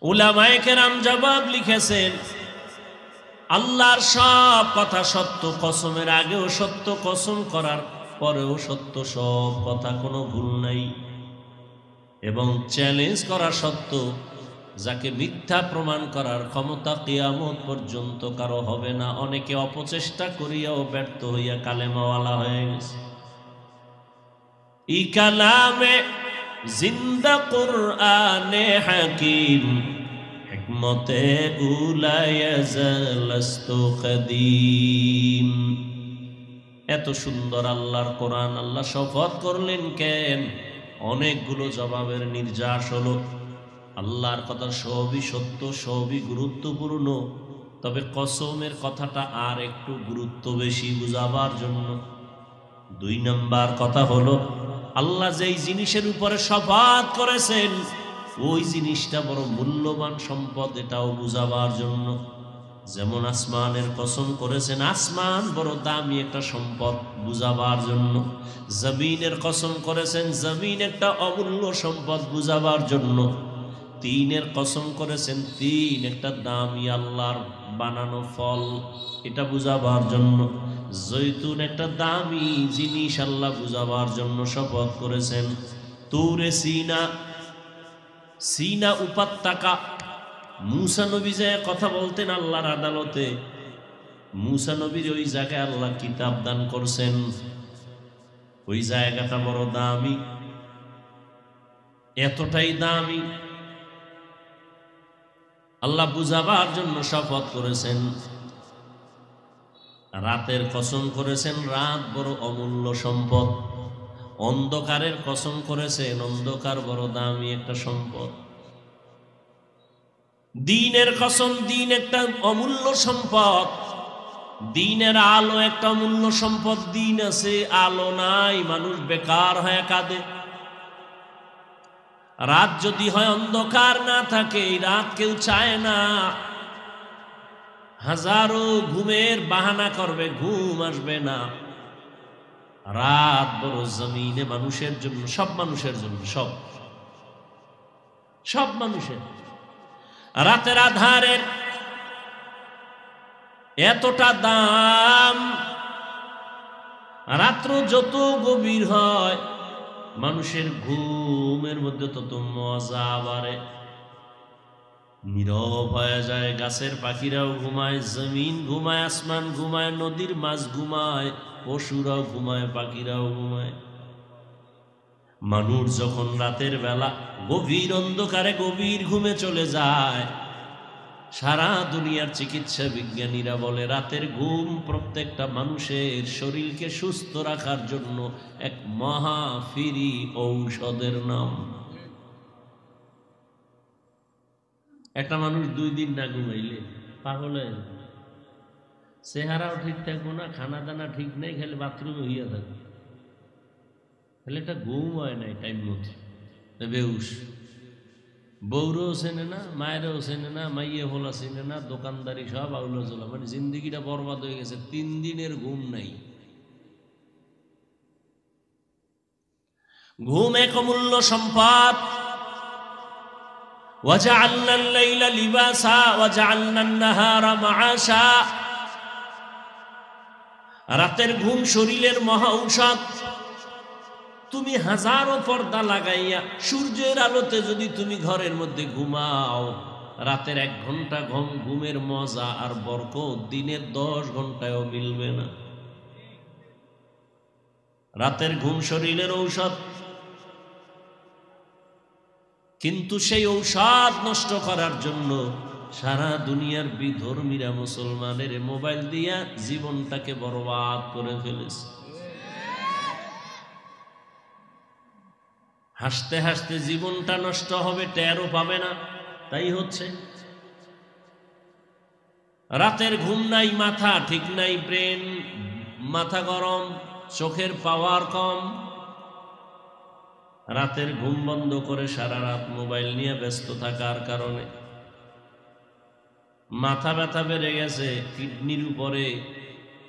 উলামায়ে কেরাম জবাব লিখেছেন, আল্লাহর সব কথা সত্য, কসমের আগেও সত্য, কসম করার পরেও সত্য, সব কথা কোনো ভুল নাই। এবং চ্যালেঞ্জ করা সত্য, যাকে মিথ্যা প্রমাণ করার ক্ষমতা কিয়ামত পর্যন্ত কারো হবে না। অনেকে অপচেষ্টা করিয়াও ব্যর্থ হইয়া কালেমাওয়ালা হয়ে গেছে। ই কালামে জিন্দা কুরআনে হাকিম, হিকমতে উলায়াজালাস্তু কদিম। এত সুন্দর আল্লাহর কোরআন, আল্লাহ শপথ করলেন কেন? অনেকগুলো জবাবের নির্যাস হলো। আল্লাহর কথা সবই সত্য, সবই গুরুত্বপূর্ণ, তবে কসমের কথাটা আর একটু গুরুত্ব বেশি বুঝাবার জন্য। 2 নাম্বার কথা হলো, আল্লাহ যেই জিনিসের উপরে শপথ করেছেন ওই জিনিসটা বড় মূল্যবান সম্পদ, এটাও বুঝাবার জন্য। যেমন আসমানের কসম করেছেন, আসমান বড় দামি একটা সম্পদ, বুঝাবার জন্য। জমিনের কসম করেছেন, জমিন একটা অমূল্য সম্পদ, বুঝাবার জন্য। 3-এর কসম করেছেন, 3 একটা দামি আল্লাহর বানানো ফল, এটা বুঝাবার জন্য। জৈতুন একটা দামি জিনিস, আল্লাহ বুঝাবার জন্য শপথ করেছেন। তুরে সিনা, সিনা উপত্যকা, মুসা নবী যে কথা বলতেন আল্লাহর আদালতে, মুসা নবীর ওই জায়গায় আল্লাহ কিতাব দান করছেন। ওই জায়গাটা বড় দামি, এতটাই দামি আল্লাহ বুঝাবার জন্য শপথ করেছেন। রাতের কসম করেছেন, রাত বড় অমূল্য সম্পদ। অন্ধকারের কসম করেছেন, অন্ধকার বড় দামি একটা সম্পদ। দিনের কসম, দিন একটা অমূল্য সম্পদ। দিনের আলো একটা অমূল্য সম্পদ। দিন আছে, আলো নাই, মানুষ বেকার হয়ে কাঁদে। রাত যদি হয়, অন্ধকার না থাকে, এই রাত কেউ চায় না। হাজারো ঘুমের বাহানা করবে, ঘুম আসবে না। রাত বড় জমিনে মানুষের জন্য, সব মানুষের জন্য, সব মানুষের। রাতের আধারের এতটা দাম, রাত্র যত গভীর হয় মানুষের ঘুমের মধ্যে তত মজা বাড়ে। নীরব হয়ে যায়, গাছের পাখিরাও ঘুমায়, জমিন ঘুমায়, আসমান ঘুমায়, নদীর মাছ ঘুমায়, পশুরাও ঘুমায়, পাখিরাও ঘুমায়। মানুষ যখন রাতের বেলা গভীর অন্ধকারে গভীর ঘুমে চলে যায়, সারা দুনিয়ার চিকিৎসা বিজ্ঞানীরা বলে রাতের ঘুম প্রত্যেকটা মানুষের শরীরকে সুস্থ রাখার জন্য এক মহা ফ্রি ঔষধের নাম। একটা মানুষ 2 দিন না ঘুমাইলে পাগল হয়ে যাবে, চেহারাও ঠিক থাকবো না, খানা দানা ঠিক নেই, খালি বাথরুমে হইয়া থাকবে, তাহলে একটা ঘুম হয় নাই টাইম মতো, বেউস। বউরও চেনে না, মায়েরও চেনে না, মাইয়ে হোলা চেনে না, দোকানদারি সব আউলা চলা, মানে জিন্দিগিটা বরবাদ হয়ে গেছে। 3 দিনের ঘুম নাই। ঘুম এক অমূল্য সম্পদ। وَجَعَلْنَا اللَّيْلَ لِبَاسًا وَجَعَلْنَا النَّهَارَ مَعَاشًا। রাতের ঘুম শরীরের মহা ঔষধ। তুমি হাজারো পর্দা লাগাইয়া সূর্যের আলোতে যদি তুমি ঘরের মধ্যে ঘুমাও, রাতের 1 ঘন্টা ঘুমের মজা আর বরকত দিনের 10 ঘন্টায়ও মিলবে না। রাতের ঘুম শরীরের ঔষধ, কিন্তু সেই ঔষধ নষ্ট করার জন্য সারা দুনিয়ার বিধর্মীরা মুসলমানের মোবাইল দিয়া জীবনটাকে বরবাদ করে ফেলেছে। হাসতে হাসতে জীবনটা নষ্ট হবে, টেরও পাবে না। তাই হচ্ছে, রাতের ঘুম নাই, মাথা ঠিক নাই, ব্রেন মাথা গরম, চোখের পাওয়ার কম। রাতের ঘুম বন্ধ করে সারা রাত মোবাইল নিয়ে ব্যস্ত থাকার কারণে মাথা ব্যথা বেড়ে গেছে, কিডনির উপরে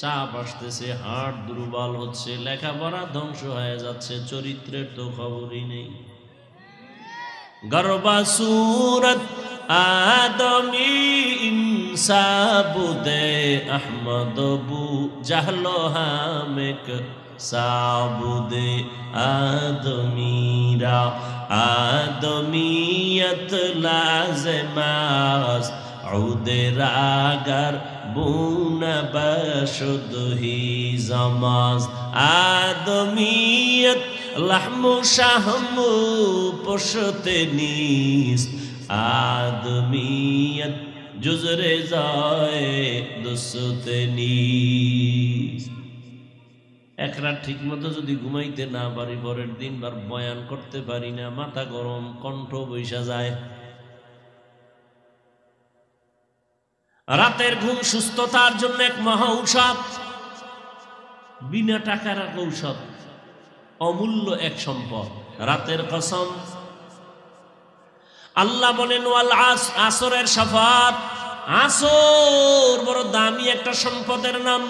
চাপ আসতেছে, হার্ট দুর্বল হচ্ছে, লেখাপড়া ধ্বংস হয়ে যাচ্ছে, চরিত্রের তো খবরই নেই। গর্বা সুরত আদমি ইনসা বুদে আহমদ বু জাহলো হামেক সাবুদে আদমিরা আদমিয়ত লাজমাস عود راگر بون بشد ہی زماز آدمیت لحم و شحم و پشت نیست آدمیت جز رضای دوست نیست এক রাত ঠিক মতো যদি ঘুমাইতে না পারি পরের দিন বার বয়ান করতে পারি না মাথা গরম কণ্ঠ বৈশা যায় রাতের ঘুম সুস্থতার জন্য এক মহা ঔষধ বিনা টাকার এক ঔষধ অমূল্য এক সম্পদ রাতের কসম আল্লাহ বলেন ওয়াল আসরের শফাত আসর বড় দামি একটা সম্পদের নাম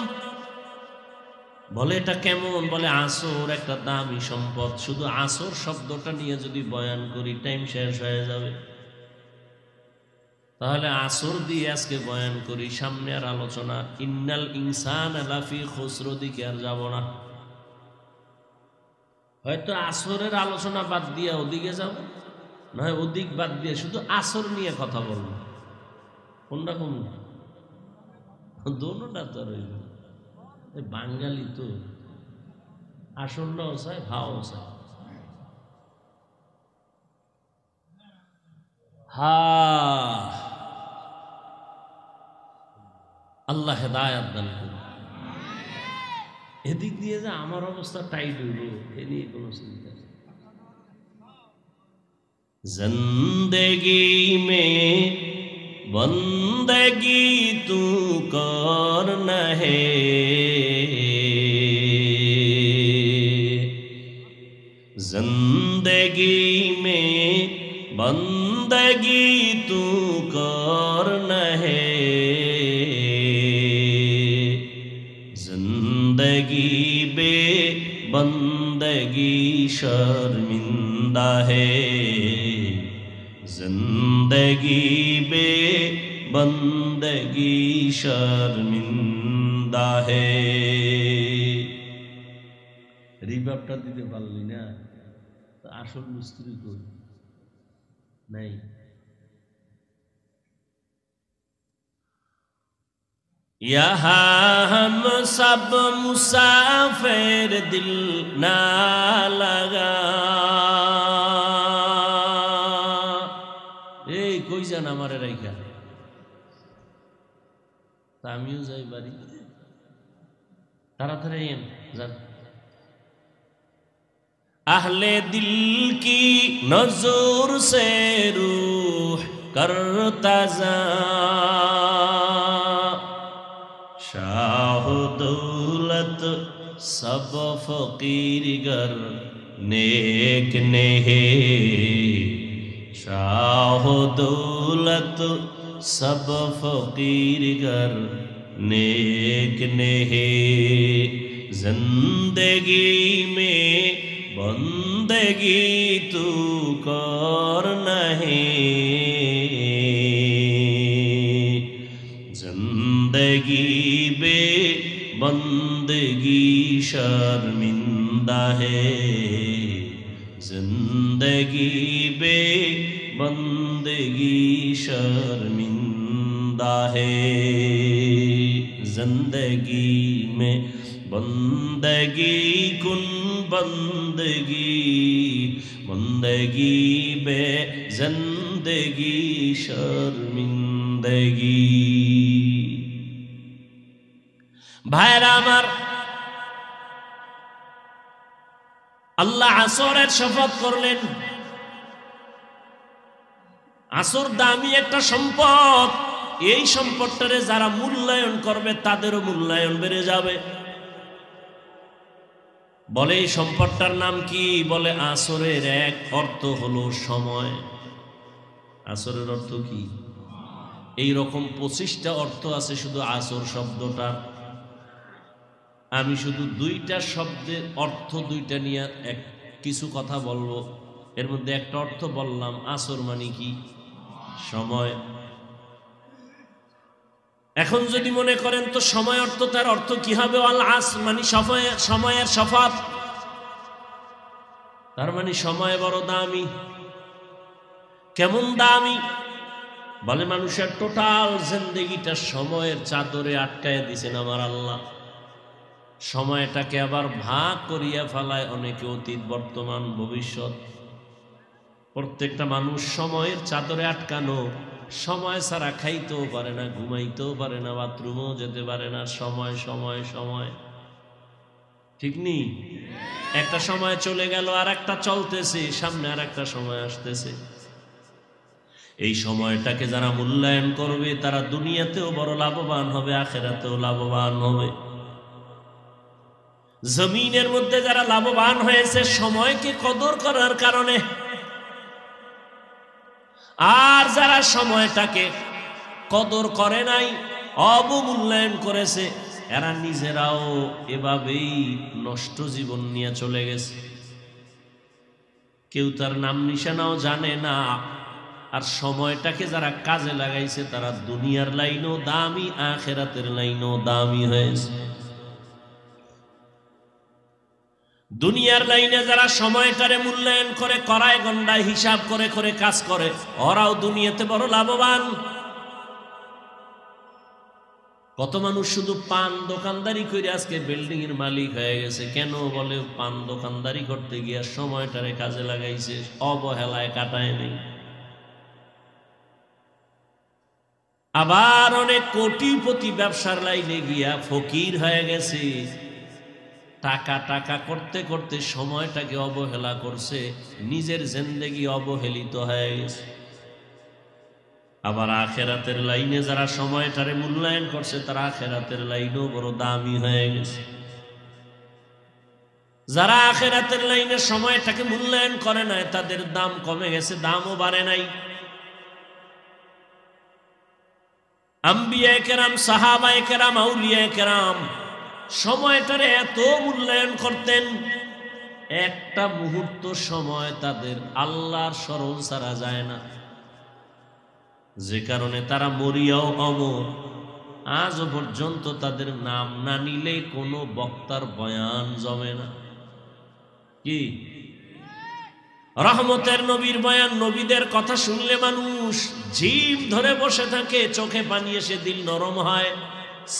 বলে এটা কেমন বলে আসর একটা দামি সম্পদ শুধু আসর শব্দটা নিয়ে যদি বয়ান করি টাইম শেষ হয়ে যাবে তাহলে আসর দিয়ে আজকে বয়ান করি সামনে আর আলোচনা ইন্নাল ইনসানা লাফি খুসর দিকে আর যাব না হয়তো আসরের আলোচনা বাদ দিয়ে ওদিকে যাব নয় ওদিক বাদ দিয়ে শুধু আসর নিয়ে কথা বলবো কোনটা কোনটা দোনোটা তো রইল বাঙালি তো আসরটাও চায় ভাও চায় আল্লাহ হেদায়াত দান করুন এদিক দিয়ে যে আমার অবস্থা টাইট হইল এ নিয়ে কোনো চিন্তা নেই জিন্দেগি মে বন্দগি তু কর না হে जिंदगी में बंदगी तू करना है जिंदगी बे बंदगी शर्मिंदा है जिंदगी बे बंदगी शर्मिंदा है রিভাবটা দিতে পারলি না আসল মিস্ত্রি কই নাই यहाँ हम सब मुसाफिर दिल ना लगा এই কই যান আমারে রাইখা তা আমিও যাই বাড়ি তাড়াতাড়ি যান अहले दिल की नजर से रूह करता जा शाह दौलत सब फकीर गर नेक ने शाह दौलत सब फकीर गर नेक ने जिंदगी में बंदगी तू कर नहीं जिंदगी बे बंदगी शर्मिंदा है जिंदगी बे बंदगी शर्मिंदा है जिंदगी में बंदगी कुन बंदगी बंदगी बे जिंदगी शर्मिंदगी भाईरा आमार আল্লাহ আসরের শপথ করলেন আসর দামি একটা সম্পদ এই সম্পদটারে যারা মূল্যায়ন করবে তাদেরও মূল্যায়ন বেড়ে যাবে বলে এই সম্পদটার নাম কি বলে আসরের এক অর্থ হলো সময় আসরের অর্থ কি এই রকম 25টা অর্থ আছে শুধু আসর শব্দটার আমি শুধু দুইটা শব্দের অর্থ দুইটা নিয়ে কিছু কথা বলবো এর মধ্যে একটা অর্থ বললাম আসর মানে কি সময়। এখন যদি মনে করেন তো সময় অর্থ, তার অর্থ কি হবে? আল আসর মানে সময়ের শফাত, তার মানে সময় বড় দামি। কেমন দামি? বলে মানুষের টোটাল জিন্দেগিটা সময়ের চাদরে আটকায় দিছেন আমার আল্লাহ। সময়টাকে আবার ভাগ করিয়া ফেলায় অনেকে, অতীত, বর্তমান, ভবিষ্যৎ। প্রত্যেকটা মানুষ সময়ের চাদরে আটকানো। সময় ছাড়া খাইতেও পারে না, ঘুমাইতেও পারে না, বাথরুমেও যেতে পারে না। সময় সময় সময়, ঠিক নেই? একটা সময় চলে গেল, আর একটা চলতেছে, সামনে আর একটা সময় আসতেছে। এই সময়টাকে যারা মূল্যায়ন করবে তারা দুনিয়াতেও বড় লাভবান হবে, আখিরাতেও লাভবান হবে। জমিনের মধ্যে যারা লাভবান হয়েছে সময়কে কদর করার কারণে, আর যারা সময়টাকে কদর করে নাই, অবমূল্যায়ন করেছে, এরা নিজেরাও এভাবেই নষ্ট জীবন নিয়ে চলে গেছে। কেউ তার নাম নিশানাও জানে না। আর সময়টাকে যারা কাজে লাগাইছে তারা দুনিয়ার লাইনও দামি, আখিরাতের লাইনও দামি হয়েছে। দুনিয়ার লাইনে যারা সময়টারে মূল্যায়ন করে, করায় গন্ডায় হিসাব করে করে কাজ করে, ওরাও দুনিয়াতে বড় লাভবান। কত মানুষ শুধু পান দোকানদারি করে আজকে বিল্ডিং এর মালিক হয়ে গেছে। কেন? বলে পান দোকানদারি করতে গিয়া সময়টারে কাজে লাগাইছে, অবহেলায় কাটায় নেই। আবার অনেক কোটিপতি ব্যবসার লাইনে গিয়া ফকির হয়ে গেছে। টাকা টাকা করতে করতে সময়টাকে অবহেলা করছে, নিজের জিন্দেগি অবহেলিত হয়ে গেছে। আবার আখিরাতের লাইনে যারা সময়টারে মূল্যায়ন করছে তারা আখিরাতের লাইনেও বড় দামি হয়ে গেছে। যারা আখিরাতের লাইনে সময়টাকে মূল্যায়ন করে নাই তাদের দাম কমে গেছে, দামও বাড়ে নাই। আম্বিয়ায়ে কেরাম, সাহাবায়ে কেরাম, আউলিয়ায়ে কেরাম সময়টারে এত মূল্যায়ন করতেন, একটা মুহূর্ত সময় তাদের আল্লাহর স্মরণ ছাড়া যায় না, যে কারণে তারা মরিয়াও অমর। আজও পর্যন্ত তাদের নাম না নিলে কোনো বক্তার বয়ান জমে না। কি রহমতের নবীর বয়ান, নবীদের কথা শুনলে মানুষ জিভ ধরে বসে থাকে, চোখে পানি এসে দিল নরম হয়।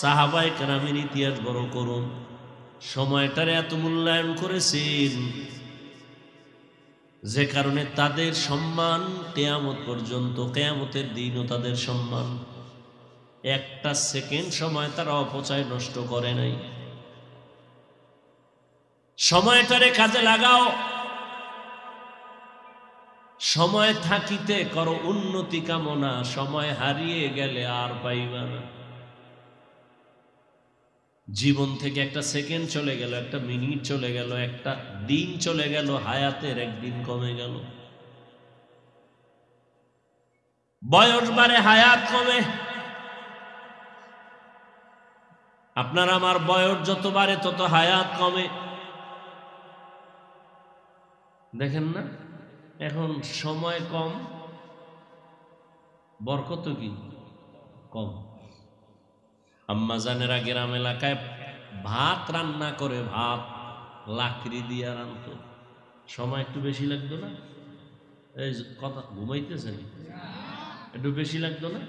সাহাবায়ে কেরামের ইতিহাস বড় করুন, সময়টারে এত মূল্যায়ন করেছেন যে কারণে তাদের সম্মান কিয়ামত পর্যন্ত, কিয়ামতের দিনও তাদের সম্মান। একটা সেকেন্ড সময় তারা অপচয় নষ্ট করে নাই। সময়টারে কাজে লাগাও, সময় থাকিতে করো উন্নতি কামনা, সময় হারিয়ে গেলে আর পাইবা না। জীবন থেকে একটা সেকেন্ড চলে গেল, একটা মিনিট চলে গেল, একটা দিন চলে গেল, হায়াতের একদিন কমে গেল। বয়স বাড়ে, হায়াত কমে। আপনার আমার বয়স যত বাড়ে তত হায়াত কমে। দেখেন না, এখন সময় কম, বরকত কি কম। আম্মা জানেরা গ্রাম এলাকায় ভাত রান্না করে, ভাত লাকড়ি দিয়ে রান্নত, সময় একটু বেশি লাগতো না? এই কথা ঘুমাইতেছেন, একটু বেশি লাগতো না?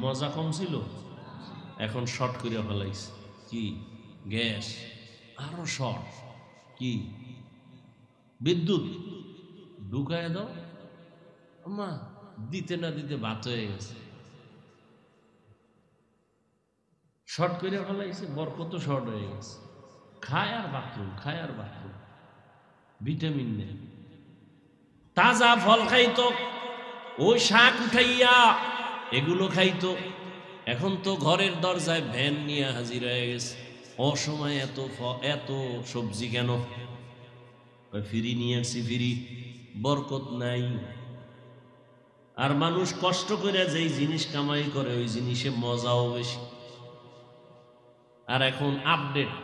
মজা কম ছিল। এখন শর্ট করে ফেলাইছে। কি গ্যাস, আরো শর্ট। কি বিদ্যুৎ ঢুকায় দাও, আম্মা দিতে না দিতে ভাত হয়ে গেছে। শর্ট করে ফেলাইছে, বরকত শর্ট হয়ে গেছে। খায় আর বাথরুম, খায় আর বাথরুম, ভিটামিন নেই। তাজা ফল খাইতো, ওই শাক উঠাইয়া এগুলো খাইতো। এখন তো ঘরের দরজায় ভ্যান নিয়ে হাজির হয়ে গেছে। অসময় এত সবজি কেন? ফ্রি নিয়ে আসছি, ফ্রি, বরকত নাই। আর মানুষ কষ্ট করে যেই জিনিস কামাই করে ওই জিনিসে মজাও বেশি। আর এখন আপডেট,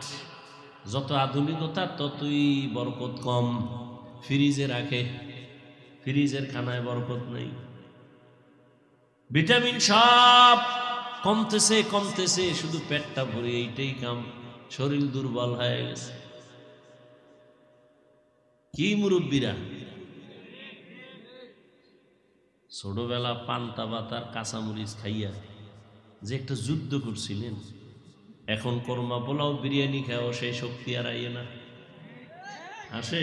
যত আধুনিকতা ততই বরকত কম। ফ্রিজে রাখে, ফ্রিজের খানায় বরকত নেই। ভিটামিন সব কমতেছে কমতেছে, শুধু পেটটা ভরে এইটাই কাম, শরীর দুর্বল হয়ে গেছে। কি মুরব্বীরা ছোটবেলা পান্তা ভাতার কাঁচামরিচ খাইয়া যে একটা যুদ্ধ করছিলেন, এখন কর্মা পোলাও বিরিয়ানি খাও সেই শক্তি আর আইয়ে না, আসে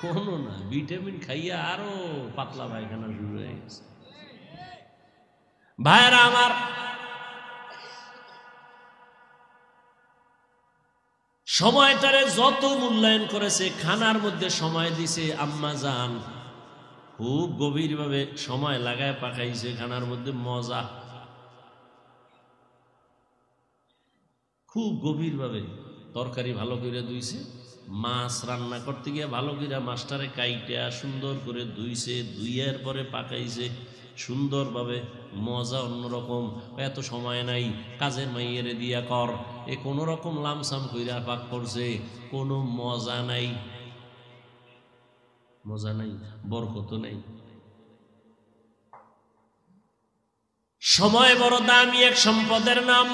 কোনো না। ভিটামিন খাইয়া আরো পাতলা পায়খানা শুরু হয়ে গেছে। ভাইরা আমার, সময়টারে যত মূল্যায়ন করেছে, খানার মধ্যে সময় দিছে আম্মা জান, খুব গভীর ভাবে সময় লাগায় পাকাইছে খানার মধ্যে, মজা খুব গভীর ভাবে। তরকারি ভালো করে ধুইছে, মাছ রান্না করতে গিয়ে ভালো করে মাছটারে কাইটা সুন্দর করে ধুইছে, ধুইয়ার পরে পাকাইছে সুন্দরভাবে, মজা অন্যরকম। এত সময় নাই, কাজের মাইয়েরে দিয়া কর, এ কোনো রকম লামসাম কইরা পাক করছে, কোনো মজা নাই, মজা নাই, বরকত নাই। সময় বড় দামি এক সম্পদের নাম।